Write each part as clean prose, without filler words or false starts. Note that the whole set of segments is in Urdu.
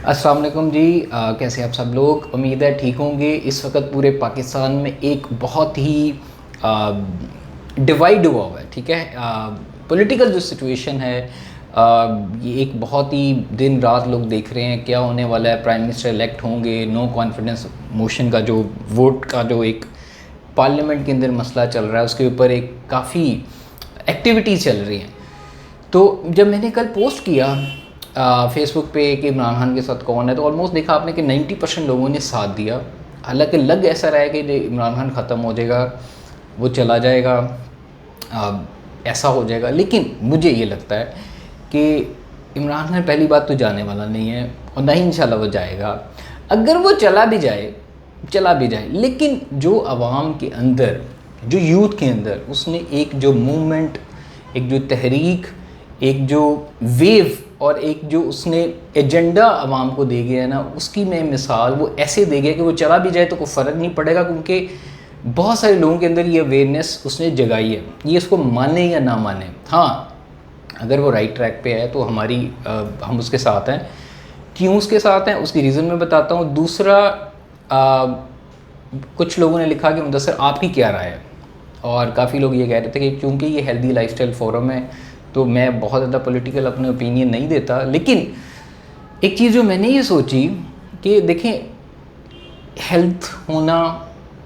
السلام علیکم جی، کیسے آپ سب لوگ؟ امید ہے ٹھیک ہوں گے۔ اس وقت پورے پاکستان میں ایک بہت ہی ڈیوائڈ ہوا ہے، ٹھیک ہے۔ پولیٹیکل جو سچویشن ہے، یہ ایک بہت ہی دن رات لوگ دیکھ رہے ہیں کیا ہونے والا ہے۔ پرائم منسٹر الیکٹ ہوں گے، نو کانفیڈنس موشن کا جو ووٹ کا جو ایک پارلیمنٹ کے اندر مسئلہ چل رہا ہے، اس کے اوپر ایک کافی ایکٹیویٹیز چل رہی ہیں۔ تو جب میں نے کل پوسٹ کیا فیس بک پہ کہ عمران خان کے ساتھ کون ہے، تو آلموسٹ دیکھا آپ نے کہ 90% لوگوں نے ساتھ دیا۔ حالانکہ لگ ایسا رہا ہے کہ عمران خان ختم ہو جائے گا، وہ چلا جائے گا، ایسا ہو جائے گا، لیکن مجھے یہ لگتا ہے کہ عمران خان پہلی بات تو جانے والا نہیں ہے، اور نہ ہی انشاءاللہ وہ جائے گا۔ اگر وہ چلا بھی جائے لیکن جو عوام کے اندر، جو یوتھ کے اندر اس نے ایک جو موومنٹ، ایک جو تحریک، ایک جو ویو اور ایک جو اس نے ایجنڈا عوام کو دے گیا ہے نا، اس کی میں مثال وہ ایسے دے گیا کہ وہ چلا بھی جائے تو کوئی فرق نہیں پڑے گا، کیونکہ بہت سارے لوگوں کے اندر یہ اویئرنیس اس نے جگائی ہے۔ یہ اس کو مانے یا نہ مانے، ہاں اگر وہ رائٹ ٹریک پہ ہے تو ہم اس کے ساتھ ہیں۔ کیوں اس کے ساتھ ہیں اس کی ریزن میں بتاتا ہوں۔ دوسرا، کچھ لوگوں نے لکھا کہ مدثر آپ کی کیا رائے ہے، اور کافی لوگ یہ کہہ رہے تھے کہ چونکہ یہ ہیلدی لائف سٹائل فورم ہے تو میں بہت زیادہ پولیٹیکل اپنے اوپینین نہیں دیتا، لیکن ایک چیز جو میں نے یہ سوچی کہ دیکھیں، ہیلتھ ہونا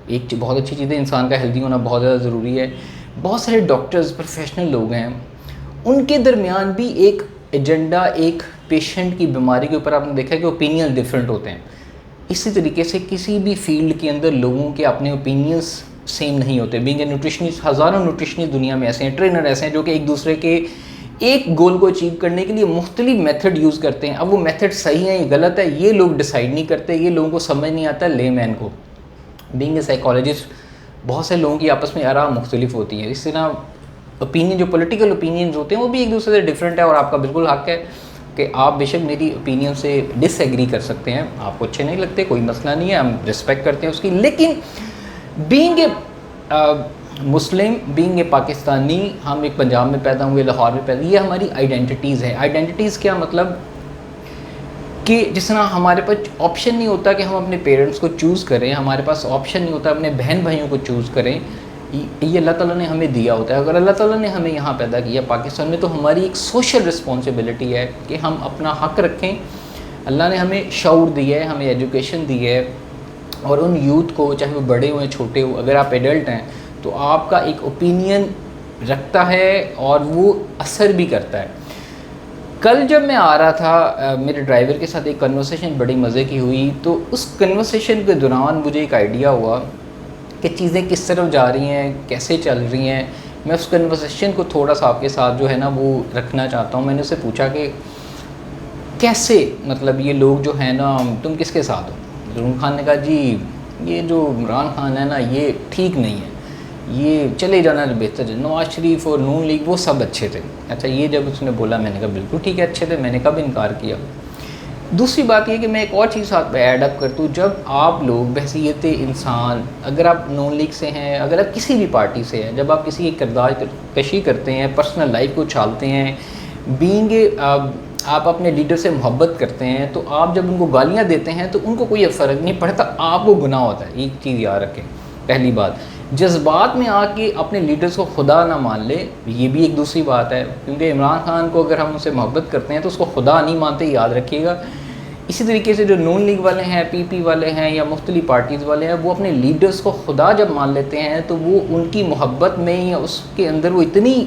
ایک بہت اچھی چیز ہے، انسان کا ہیلدی ہونا بہت زیادہ ضروری ہے۔ بہت سارے ڈاکٹرز، پروفیشنل لوگ ہیں، ان کے درمیان بھی ایک ایجنڈا، ایک پیشنٹ کی بیماری کے اوپر آپ نے دیکھا ہے کہ اوپینین ڈیفرنٹ ہوتے ہیں۔ اسی طریقے سے کسی بھی فیلڈ کے اندر لوگوں کے اپنے اوپینینس سیم نہیں ہوتے۔ بینگ اے نیوٹریشنسٹ، ہزاروں نیوٹریشنسٹ دنیا میں ایسے ہیں، ٹرینر ایسے ہیں جو کہ ایک دوسرے کے ایک گول کو اچیو کرنے کے لیے مختلف میتھڈ یوز کرتے ہیں۔ اب وہ میتھڈ صحیح ہے یا غلط ہے یہ لوگ ڈیسائیڈ نہیں کرتے، یہ لوگوں کو سمجھ نہیں آتا، لے مین کو۔ بینگ اے سائیکالوجسٹ، بہت سے لوگوں کی آپس میں آراء مختلف ہوتی ہیں۔ اس طرح اوپینین، جو پولیٹیکل اوپینینز ہوتے ہیں وہ بھی ایک دوسرے سے ڈفرینٹ ہے، اور آپ کا بالکل حق ہے کہ آپ بے شک میری اوپینین سے ڈس ایگری کر سکتے ہیں، آپ کو اچھے نہیں لگتے، کوئی مسئلہ نہیں ہے، ہم رسپیکٹ کرتے ہیں اس کی۔ لیکن being a Muslim, being a Pakistani, ہم ایک پنجاب میں پیدا ہوئے، لاہور میں پیدا، یہ ہماری آئیڈینٹیز ہے۔ آئیڈینٹیز کیا مطلب کہ جس طرح ہمارے پاس آپشن نہیں ہوتا کہ ہم اپنے پیرنٹس کو چوز کریں، ہمارے پاس آپشن نہیں ہوتا اپنے بہن بھائیوں کو چوز کریں، یہ اللہ تعالیٰ نے ہمیں دیا ہوتا ہے۔ اگر اللہ تعالیٰ نے ہمیں یہاں پیدا کیا پاکستان میں، تو ہماری ایک سوشل رسپانسبلٹی ہے کہ ہم اپنا حق رکھیں۔ اللہ نے ہمیں شعور دیا ہے، ہمیں ایجوکیشن دی ہے، اور ان یوتھ کو، چاہے وہ بڑے ہوں چھوٹے ہوں، اگر آپ ایڈلٹ ہیں تو آپ کا ایک اوپینین رکھتا ہے اور وہ اثر بھی کرتا ہے۔ کل جب میں آ رہا تھا، میرے ڈرائیور کے ساتھ ایک کنورسیشن بڑی مزے کی ہوئی، تو اس کنورسیشن کے دوران مجھے ایک آئیڈیا ہوا کہ چیزیں کس طرف جا رہی ہیں، کیسے چل رہی ہیں۔ میں اس کنورسیشن کو تھوڑا سا آپ کے ساتھ جو ہے نا وہ رکھنا چاہتا ہوں۔ میں نے اسے پوچھا کہ کیسے، مطلب یہ لوگ جو ہیں نا، تم کس کے ساتھ ہو؟ عمران خان نے کہا جی یہ جو عمران خان ہے نا یہ ٹھیک نہیں ہے، یہ چلے جانا بہتر ہے، نواز شریف اور نون لیگ وہ سب اچھے تھے۔ اچھا، یہ جب اس نے بولا میں نے کہا بالکل ٹھیک ہے، اچھے تھے، میں نے کب انکار کیا۔ دوسری بات یہ کہ میں ایک اور چیز ساتھ ایڈ اپ کرتا ہوں، جب آپ لوگ بحیثیت انسان، اگر آپ نون لیگ سے ہیں، اگر آپ کسی بھی پارٹی سے ہیں، جب آپ کسی کی کردار کشی کرتے ہیں، پرسنل لائف کو چھالتے ہیں، بینگ آپ اپنے لیڈر سے محبت کرتے ہیں، تو آپ جب ان کو گالیاں دیتے ہیں تو ان کو کوئی فرق نہیں پڑتا، آپ کو گناہ ہوتا ہے۔ ایک چیز یاد رکھیں، پہلی بات، جذبات میں آ کے اپنے لیڈرز کو خدا نہ مان لے، یہ بھی ایک دوسری بات ہے، کیونکہ عمران خان کو اگر ہم ان سے محبت کرتے ہیں تو اس کو خدا نہیں مانتے، یاد رکھیے گا۔ اسی طریقے سے جو نون لیگ والے ہیں، پی پی والے ہیں، یا مختلف پارٹیز والے ہیں، وہ اپنے لیڈرز کو خدا جب مان لیتے ہیں تو وہ ان کی محبت میں یا اس کے اندر وہ اتنی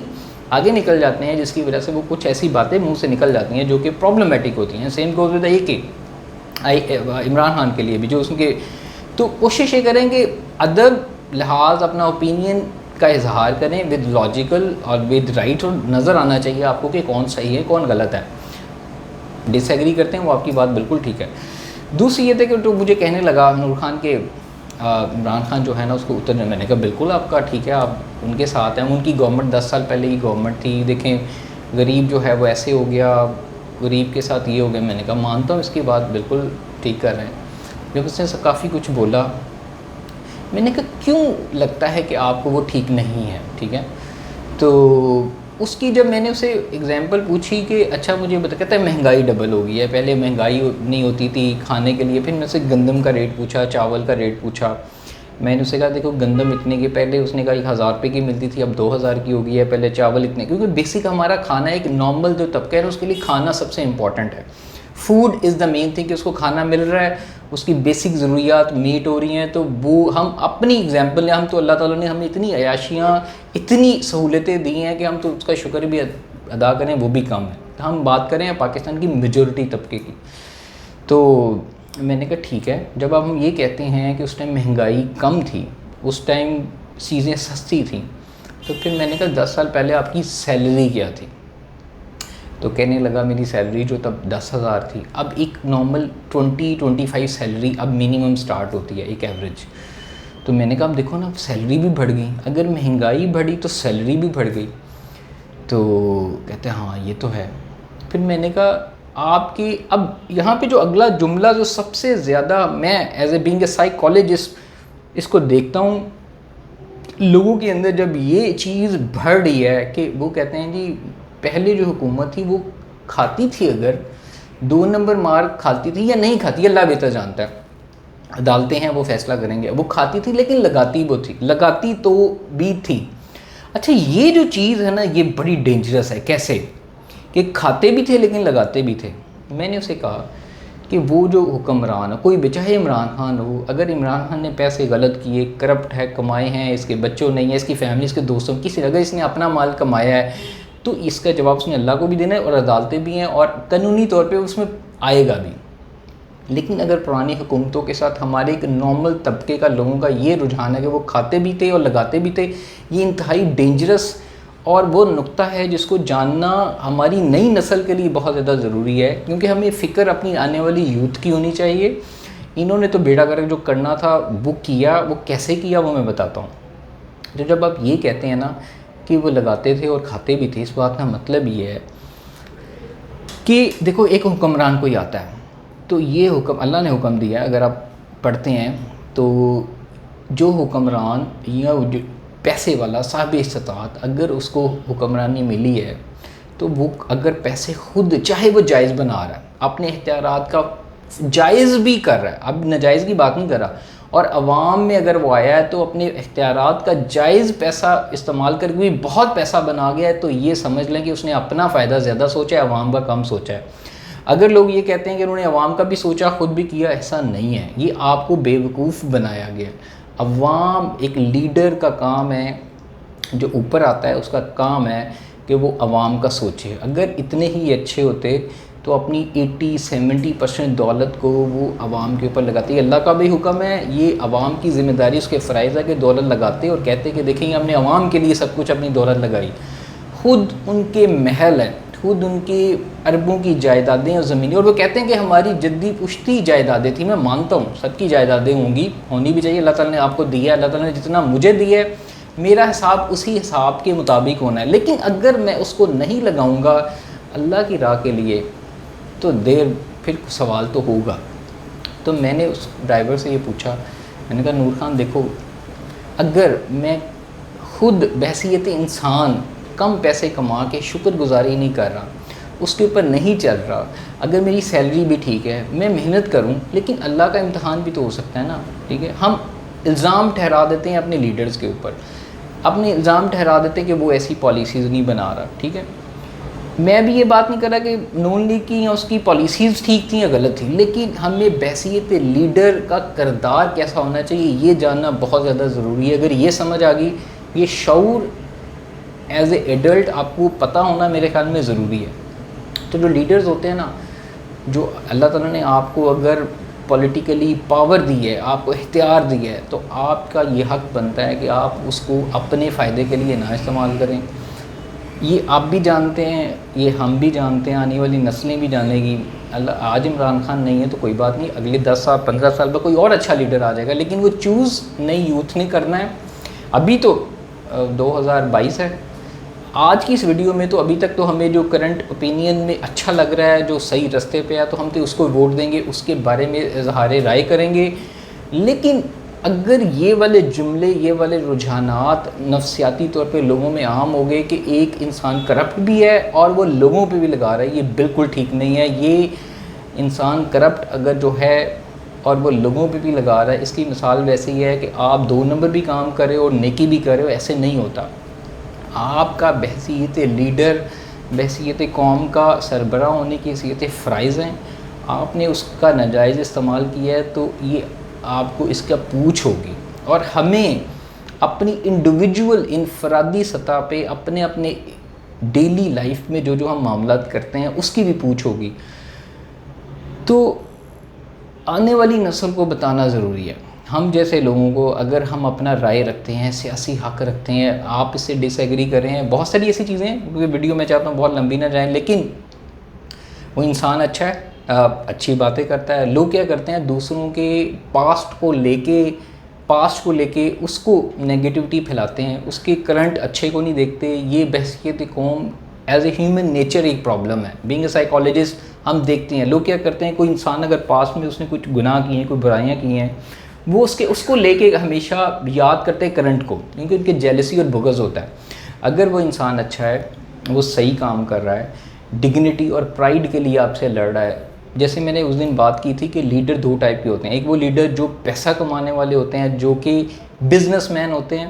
آگے نکل جاتے ہیں جس کی وجہ سے وہ کچھ ایسی باتیں منہ سے نکل جاتی ہیں جو کہ پرابلمٹک ہوتی ہیں۔ Same goes with Imran Khan کے لیے بھی، جو اس کے، تو کوشش یہ کریں کہ ادب لحاظ اپنا اوپینین کا اظہار کریں ود لاجیکل اور ود رائٹ، اور نظر آنا چاہیے آپ کو کہ کون صحیح ہے کون غلط ہے۔ ڈس ایگری کرتے ہیں وہ آپ کی بات بالکل ٹھیک ہے۔ دوسری یہ تھا کہ تو مجھے کہنے لگا نور خان کے عمران خان جو ہے نا اس کو اترنے، میں نے کہا بالکل آپ کا ٹھیک ہے، آپ ان کے ساتھ ہیں، ان کی گورنمنٹ 10 سال پہلے کی گورنمنٹ تھی، دیکھیں غریب جو ہے وہ ایسے ہو گیا، غریب کے ساتھ یہ ہو گیا۔ میں نے کہا مانتا ہوں اس کی بات بالکل ٹھیک کر رہے ہیں۔ جب اس نے کافی کچھ بولا، میں نے کہا کیوں لگتا ہے کہ آپ کو وہ ٹھیک نہیں ہے؟ ٹھیک ہے، تو اس کی جب میں نے اسے ایگزامپل پوچھی کہ اچھا مجھے بتا، کہتا ہے مہنگائی ڈبل ہو گئی ہے، پہلے مہنگائی نہیں ہوتی تھی کھانے کے لیے. پھر میں اسے گندم کا ریٹ پوچھا، چاول کا ریٹ پوچھا. میں نے اسے کہا دیکھو گندم اتنے کی پہلے اس نے کہا 1000 روپے کی ملتی تھی، اب 2000 کی ہو گئی ہے. پہلے چاول اتنے، کیونکہ بیسک ہمارا کھانا ایک نارمل جو طبقہ ہے اس کے لیے کھانا سب سے امپورٹنٹ ہے. Food is the main thing, کہ اس کو کھانا مل رہا ہے، اس کی بیسک ضروریات میٹ ہو رہی ہیں. تو وہ ہم اپنی ایگزامپل ہیں، ہم تو اللہ تعالیٰ نے ہمیں اتنی عیاشیاں اتنی سہولتیں دی ہیں کہ ہم تو اس کا شکر بھی ادا کریں وہ بھی کم ہے. ہم بات کریں پاکستان کی میجورٹی طبقے کی. تو میں نے کہا ٹھیک ہے، جب اب ہم یہ کہتے ہیں کہ اس ٹائم مہنگائی کم تھی، اس ٹائم چیزیں سستی تھیں، تو پھر میں نے کہا 10 سال پہلے آپ کی سیلری کیا تھی؟ تو کہنے لگا میری سیلری جو تب 10,000 تھی، اب ایک نارمل 20-25 سیلری اب منیمم سٹارٹ ہوتی ہے ایک ایوریج. تو میں نے کہا اب دیکھو نا سیلری بھی بڑھ گئی، اگر مہنگائی بڑھی تو سیلری بھی بڑھ گئی. تو کہتے ہیں ہاں یہ تو ہے. پھر میں نے کہا آپ کی اب یہاں پہ جو اگلا جملہ جو سب سے زیادہ میں as a being a psychologist اس کو دیکھتا ہوں لوگوں کے اندر، جب یہ چیز بڑھ رہی ہے کہ وہ کہتے ہیں جی پہلے جو حکومت تھی وہ کھاتی تھی، اگر 2 نمبر مار کھاتی تھی یا نہیں کھاتی اللہ بہتر جانتا ہے، عدالتیں ہیں وہ فیصلہ کریں گے، وہ کھاتی تھی لیکن لگاتی وہ تھی، لگاتی تو بھی تھی. اچھا یہ جو چیز ہے نا یہ بڑی ڈینجرس ہے. کیسے کہ کھاتے بھی تھے لیکن لگاتے بھی تھے. میں نے اسے کہا کہ وہ جو حکمران ہے کوئی بھی، چاہے عمران خان ہو، اگر عمران خان نے پیسے غلط کیے، کرپٹ ہے، کمائے ہیں، اس کے بچوں نہیں ہیں، اس کی فیملی، اس کے دوستوں، کسی اگر اس نے اپنا مال کمایا ہے تو اس کا جواب اس نے اللہ کو بھی دینا ہے، اور عدالتیں بھی ہیں اور قانونی طور پہ اس میں آئے گا بھی. لیکن اگر پرانی حکومتوں کے ساتھ ہمارے ایک نارمل طبقے کا لوگوں کا یہ رجحان ہے کہ وہ کھاتے بھی تھے اور لگاتے بھی تھے، یہ انتہائی ڈینجرس اور وہ نقطہ ہے جس کو جاننا ہماری نئی نسل کے لیے بہت زیادہ ضروری ہے. کیونکہ ہمیں فکر اپنی آنے والی یوتھ کی ہونی چاہیے. انہوں نے تو بیڑا گرک جو کرنا تھا وہ کیا، وہ کیسے کیا وہ میں بتاتا ہوں. تو جب آپ یہ کہتے ہیں نا کہ وہ لگاتے تھے اور کھاتے بھی تھے، اس بات کا مطلب یہ ہے کہ دیکھو ایک حکمران کوئی آتا ہے تو یہ حکم اللہ نے حکم دیا ہے. اگر آپ پڑھتے ہیں تو جو حکمران یا جو پیسے والا صاحب استطاعت، اگر اس کو حکمرانی ملی ہے تو وہ اگر پیسے خود چاہے وہ جائز بنا رہا ہے، اپنے اختیارات کا جائز بھی کر رہا ہے، اب ناجائز کی بات نہیں کر رہا، اور عوام میں اگر وہ آیا ہے تو اپنے اختیارات کا جائز پیسہ استعمال کر کے بھی بہت پیسہ بنا گیا ہے، تو یہ سمجھ لیں کہ اس نے اپنا فائدہ زیادہ سوچا ہے، عوام کا کم سوچا ہے. اگر لوگ یہ کہتے ہیں کہ انہوں نے عوام کا بھی سوچا خود بھی کیا، ایسا نہیں ہے، یہ آپ کو بیوقوف بنایا گیا. عوام ایک لیڈر کا کام ہے، جو اوپر آتا ہے اس کا کام ہے کہ وہ عوام کا سوچے. اگر اتنے ہی اچھے ہوتے تو اپنی 80-70% دولت کو وہ عوام کے اوپر لگاتے. اللہ کا بھی حکم ہے، یہ عوام کی ذمہ داری، اس کے فرائض ہے کہ دولت لگاتے اور کہتے کہ دیکھیں ہم نے عوام کے لیے سب کچھ اپنی دولت لگائی. خود ان کے محل ہیں، خود ان کی اربوں کی جائیدادیں اور زمینیں، اور وہ کہتے ہیں کہ ہماری جدی پشتی جائیدادیں تھیں. میں مانتا ہوں سب کی جائیدادیں ہوں گی، ہونی بھی چاہیے، اللہ تعالیٰ نے آپ کو دیا ہے، اللہ تعالیٰ نے جتنا مجھے دیا ہے میرا حساب اسی حساب کے مطابق ہونا ہے. لیکن اگر میں اس کو نہیں لگاؤں گا اللہ کی راہ کے لیے تو دیر پھر سوال تو ہوگا. تو میں نے اس ڈرائیور سے یہ پوچھا، میں نے کہا نور خان دیکھو، اگر میں خود بحیثیت انسان کم پیسے کما کے شکر گزاری نہیں کر رہا، اس کے اوپر نہیں چل رہا، اگر میری سیلری بھی ٹھیک ہے، میں محنت کروں، لیکن اللہ کا امتحان بھی تو ہو سکتا ہے نا. ٹھیک ہے، ہم الزام ٹھہرا دیتے ہیں اپنے لیڈرز کے اوپر، اپنے الزام ٹھہرا دیتے ہیں کہ وہ ایسی پالیسیز نہیں بنا رہا. ٹھیک ہے، میں بھی یہ بات نہیں کر رہا کہ نون لیگ کی یا اس کی پالیسیز ٹھیک تھیں یا غلط تھیں، لیکن ہمیں بحیثیت لیڈر کا کردار کیسا ہونا چاہیے یہ جاننا بہت زیادہ ضروری ہے. اگر یہ سمجھ آ گئی، یہ شعور ایز اے ایڈلٹ آپ کو پتہ ہونا میرے خیال میں ضروری ہے. تو جو لیڈرز ہوتے ہیں نا، جو اللہ تعالیٰ نے آپ کو اگر پولیٹیکلی پاور دی ہے، آپ کو اختیار دی ہے، تو آپ کا یہ حق بنتا ہے کہ آپ اس کو اپنے فائدے کے لیے نہ استعمال کریں. یہ آپ بھی جانتے ہیں، یہ ہم بھی جانتے ہیں، آنے والی نسلیں بھی جانے گی. آج عمران خان نہیں ہے تو کوئی بات نہیں، اگلے 10 سال 15 سال بعد کوئی اور اچھا لیڈر آ جائے گا، لیکن وہ چوز نئی یوتھ نے کرنا ہے. ابھی تو 2022 ہے، آج کی اس ویڈیو میں تو ابھی تک تو ہمیں جو کرنٹ اوپینین میں اچھا لگ رہا ہے، جو صحیح رستے پہ ہے، تو ہم تو اس کو ووٹ دیں گے، اس کے بارے میں اظہار رائے کریں گے. لیکن اگر یہ والے جملے، یہ والے رجحانات نفسیاتی طور پہ لوگوں میں عام ہو گئے کہ ایک انسان کرپٹ بھی ہے اور وہ لوگوں پہ بھی لگا رہا ہے، یہ بالکل ٹھیک نہیں ہے. یہ انسان کرپٹ اگر جو ہے اور وہ لوگوں پہ بھی لگا رہا ہے، اس کی مثال ویسے ہی ہے کہ آپ 2 نمبر بھی کام کرے اور نیکی بھی کرے ہو، ایسے نہیں ہوتا. آپ کا بحیثیت لیڈر، بحیثیت قوم کا سربراہ ہونے کی حیثیت فرائض ہیں. آپ نے اس کا ناجائز استعمال کیا ہے تو یہ آپ کو اس کا پوچھ ہوگی. اور ہمیں اپنی انڈیویجول انفرادی سطح پہ اپنے اپنے ڈیلی لائف میں جو ہم معاملات کرتے ہیں اس کی بھی پوچھ ہوگی. تو آنے والی نسل کو بتانا ضروری ہے. ہم جیسے لوگوں کو اگر ہم اپنا رائے رکھتے ہیں، سیاسی حق رکھتے ہیں، آپ اس سے ڈس ایگری کر رہے ہیں، بہت ساری ایسی چیزیں ہیں کیونکہ ویڈیو میں چاہتا ہوں بہت لمبی نہ جائیں، لیکن وہ انسان اچھا ہے، اچھی باتیں کرتا ہے. لوگ کیا کرتے ہیں دوسروں کے پاسٹ کو لے کے اس کو نیگیٹیوٹی پھیلاتے ہیں، اس کے کرنٹ اچھے کو نہیں دیکھتے. یہ بحیثیت قوم ایز اے ہیومن نیچر ایک پرابلم ہے. بینگ اے سائیکالوجسٹ ہم دیکھتے ہیں لوگ کیا کرتے ہیں، کوئی انسان اگر پاسٹ میں اس نے کچھ گناہ کیے ہیں، کوئی برائیاں کی ہیں، وہ اس کو لے کے ہمیشہ یاد کرتے ہیں کرنٹ کو، کیونکہ ان کے جیلسی اور بغض ہوتا ہے. اگر وہ انسان اچھا ہے، وہ صحیح کام کر رہا ہے، ڈگنیٹی اور پرائیڈ کے لیے آپ سے لڑ رہا ہے. جیسے میں نے اس دن بات کی تھی کہ لیڈر 2 ٹائپ کے ہوتے ہیں. ایک وہ لیڈر جو پیسہ کمانے والے ہوتے ہیں، جو کہ بزنس مین ہوتے ہیں.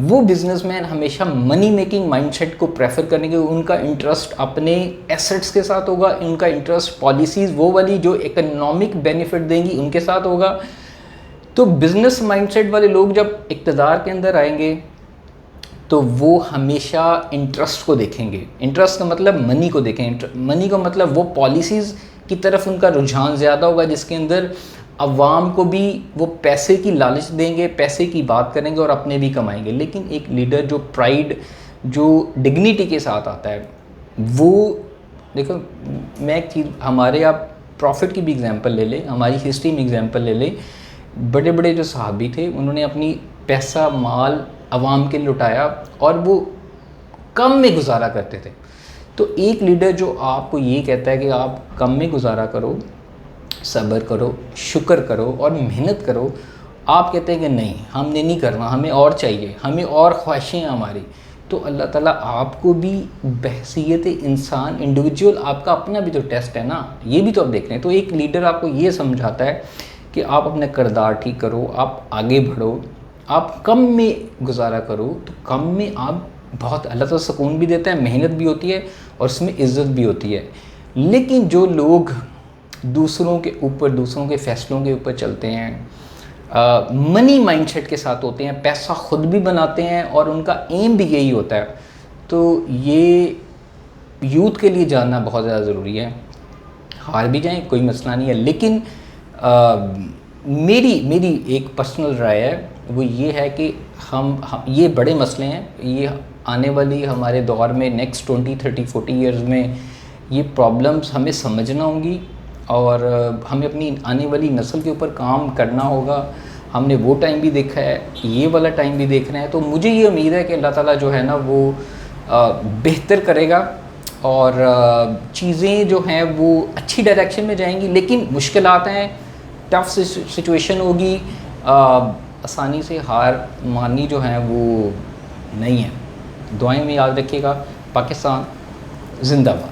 وہ بزنس مین ہمیشہ منی میکنگ مائنڈ سیٹ کو پریفر کرنے کے، ان کا انٹرسٹ اپنے ایسٹس کے ساتھ ہوگا، ان کا انٹرسٹ پالیسیز وہ والی جو اکنامک بینیفٹ دیں گی ان کے ساتھ ہوگا. تو بزنس مائنڈ سیٹ والے لوگ جب اقتدار کے اندر آئیں گے تو وہ ہمیشہ انٹرسٹ کو دیکھیں گے. انٹرسٹ کا مطلب منی کو دیکھیں. منی کا مطلب وہ پالیسیز کی طرف ان کا رجحان زیادہ ہوگا جس کے اندر عوام کو بھی وہ پیسے کی لالچ دیں گے، پیسے کی بات کریں گے اور اپنے بھی کمائیں گے. لیکن ایک لیڈر جو پرائیڈ، جو ڈگنیٹی کے ساتھ آتا ہے، وہ دیکھو میں ایک چیز، ہمارے آپ پروفٹ کی بھی اگزامپل لے لیں، ہماری ہسٹری میں اگزامپل لے لیں. بڑے بڑے جو صحابی تھے انہوں نے اپنی پیسہ مال عوام کے لٹایا اور وہ کم میں گزارا کرتے تھے. تو ایک لیڈر جو آپ کو یہ کہتا ہے کہ آپ کم میں گزارا کرو، صبر کرو، شکر کرو اور محنت کرو، آپ کہتے ہیں کہ نہیں ہم نے نہیں کرنا، ہمیں اور چاہیے، ہمیں اور خواہشیں ہیں ہماری، تو اللہ تعالیٰ آپ کو بھی بحیثیت انسان انڈیویجول، آپ کا اپنا بھی تو ٹیسٹ ہے نا، یہ بھی تو آپ دیکھ رہے ہیں. تو ایک لیڈر آپ کو یہ سمجھاتا ہے کہ آپ اپنا کردار ٹھیک کرو، آپ آگے بڑھو، آپ کم میں گزارا کرو. تو کم میں آپ بہت، اللہ تعالیٰ سکون بھی دیتا ہے، محنت بھی ہوتی ہے اور اس میں عزت بھی ہوتی ہے. لیکن جو لوگ دوسروں کے اوپر، دوسروں کے فیصلوں کے اوپر چلتے ہیں، منی مائنڈ سیٹ کے ساتھ ہوتے ہیں، پیسہ خود بھی بناتے ہیں اور ان کا ایم بھی یہی ہوتا ہے، تو یہ یوتھ کے لیے جاننا بہت زیادہ ضروری ہے. ہار بھی جائیں کوئی مسئلہ نہیں ہے، لیکن میری ایک پرسنل رائے ہے، وہ یہ ہے کہ ہم یہ بڑے مسئلے ہیں، یہ آنے والی ہمارے دور میں نیکسٹ 20 30 40 ایئرز میں یہ پرابلمس ہمیں سمجھنا ہوں گی اور ہمیں اپنی آنے والی نسل کے اوپر کام کرنا ہوگا. ہم نے وہ ٹائم بھی دیکھا ہے، یہ والا ٹائم بھی دیکھ رہے ہیں. تو مجھے یہ امید ہے کہ اللہ تعالیٰ جو ہے نا وہ بہتر کرے گا اور چیزیں جو ہیں وہ اچھی ڈائریکشن میں جائیں گی. لیکن مشکلات ہیں، ٹف سچویشن ہوگی، آسانی سے ہار ماننی جو ہیں وہ نہیں ہے. دعائیں میں یاد رکھیے گا. پاکستان زندہ باد.